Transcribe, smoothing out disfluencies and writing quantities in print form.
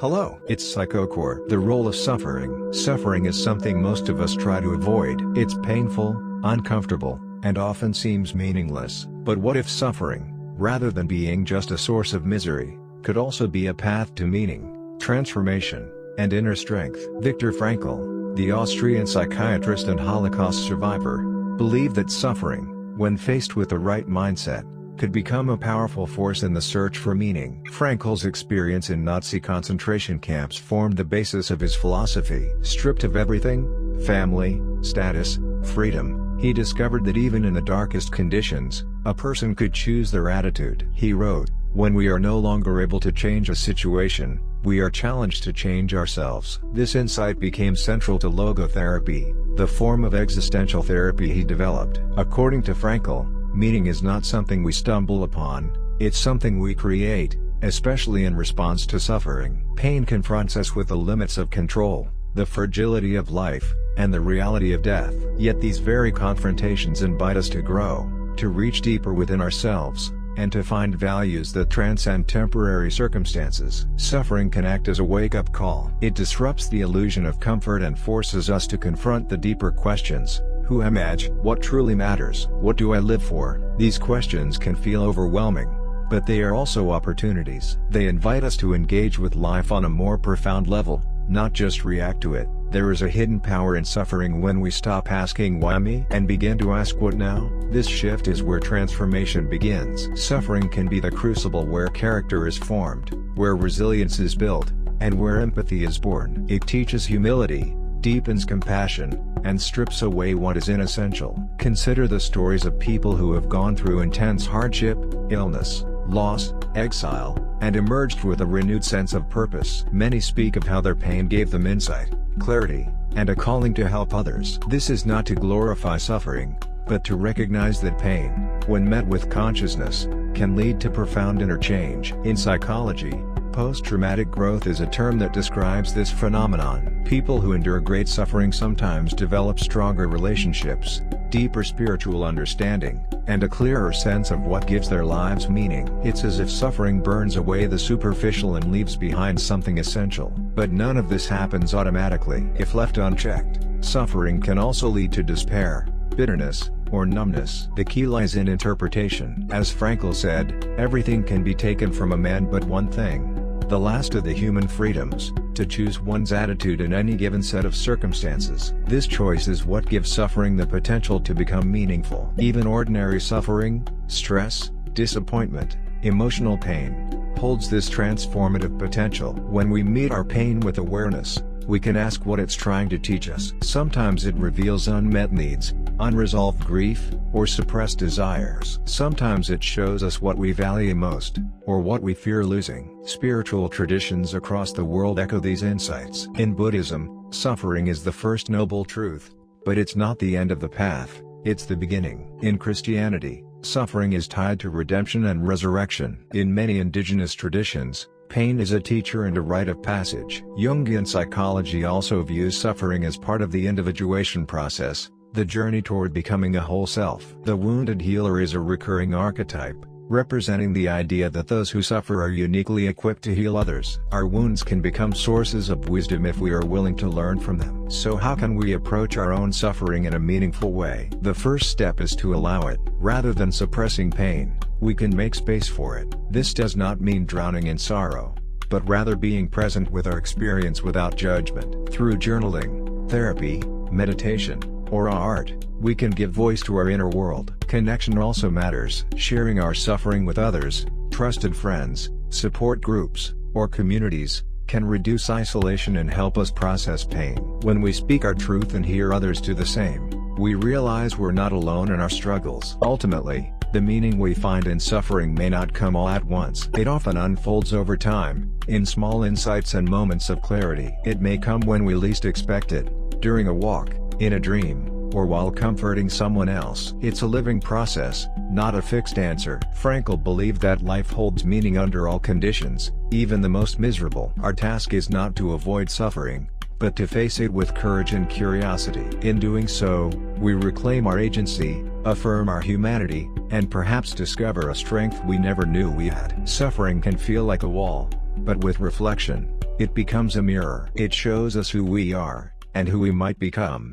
Hello, it's PSYCHOCORE. The role of suffering. Suffering is something most of us try to avoid. It's painful, uncomfortable, and often seems meaningless. But what if suffering, rather than being just a source of misery, could also be a path to meaning, transformation, and inner strength? Viktor Frankl, the Austrian psychiatrist and Holocaust survivor, believed that suffering, when faced with the right mindset, could become a powerful force in the search for meaning. Frankl's experience in Nazi concentration camps formed the basis of his philosophy. Stripped of everything, family, status, freedom, he discovered that even in the darkest conditions, a person could choose their attitude. He wrote, "When we are no longer able to change a situation, we are challenged to change ourselves." This insight became central to logotherapy, the form of existential therapy he developed. According to Frankl, meaning is not something we stumble upon, it's something we create, especially in response to suffering. Pain confronts us with the limits of control, the fragility of life, and the reality of death. Yet these very confrontations invite us to grow, to reach deeper within ourselves, and to find values that transcend temporary circumstances. Suffering can act as a wake-up call. It disrupts the illusion of comfort and forces us to confront the deeper questions. Who am I? What truly matters? What do I live for? These questions can feel overwhelming, but they are also opportunities. They invite us to engage with life on a more profound level, not just react to it. There is a hidden power in suffering when we stop asking why me and begin to ask what now. This shift is where transformation begins. Suffering can be the crucible where character is formed, where resilience is built, and where empathy is born. It teaches humility, deepens compassion, and strips away what is inessential. Consider the stories of people who have gone through intense hardship, illness, loss, exile, and emerged with a renewed sense of purpose. Many speak of how their pain gave them insight, clarity, and a calling to help others. This is not to glorify suffering, but to recognize that pain, when met with consciousness, can lead to profound inner change. In psychology, post-traumatic growth is a term that describes this phenomenon. People who endure great suffering sometimes develop stronger relationships, deeper spiritual understanding, and a clearer sense of what gives their lives meaning. It's as if suffering burns away the superficial and leaves behind something essential. But none of this happens automatically. If left unchecked, suffering can also lead to despair, bitterness, or numbness. The key lies in interpretation. As Frankl said, everything can be taken from a man but one thing, the last of the human freedoms, to choose one's attitude in any given set of circumstances. This choice is what gives suffering the potential to become meaningful. Even ordinary suffering, stress, disappointment, emotional pain, holds this transformative potential. When we meet our pain with awareness, we can ask what it's trying to teach us. Sometimes it reveals unmet needs, unresolved grief, or suppressed desires. Sometimes it shows us what we value most, or what we fear losing. Spiritual traditions across the world echo these insights. In Buddhism, suffering is the first noble truth, but it's not the end of the path, it's the beginning. In Christianity, suffering is tied to redemption and resurrection. In many indigenous traditions, pain is a teacher and a rite of passage. Jungian psychology also views suffering as part of the individuation process, the journey toward becoming a whole self. The wounded healer is a recurring archetype, representing the idea that those who suffer are uniquely equipped to heal others. Our wounds can become sources of wisdom if we are willing to learn from them. So how can we approach our own suffering in a meaningful way? The first step is to allow it. Rather than suppressing pain, we can make space for it. This does not mean drowning in sorrow, but rather being present with our experience without judgment. Through journaling, therapy, meditation, or art, we can give voice to our inner world. Connection also matters. Sharing our suffering with others, trusted friends, support groups, or communities, can reduce isolation and help us process pain. When we speak our truth and hear others do the same, we realize we're not alone in our struggles. Ultimately, the meaning we find in suffering may not come all at once. It often unfolds over time, in small insights and moments of clarity. It may come when we least expect it, during a walk, in a dream, or while comforting someone else. It's a living process, not a fixed answer. Frankl believed that life holds meaning under all conditions, even the most miserable. Our task is not to avoid suffering, but to face it with courage and curiosity. In doing so, we reclaim our agency, affirm our humanity, and perhaps discover a strength we never knew we had. Suffering can feel like a wall, but with reflection, It becomes a mirror. It shows us who we are, and who we might become.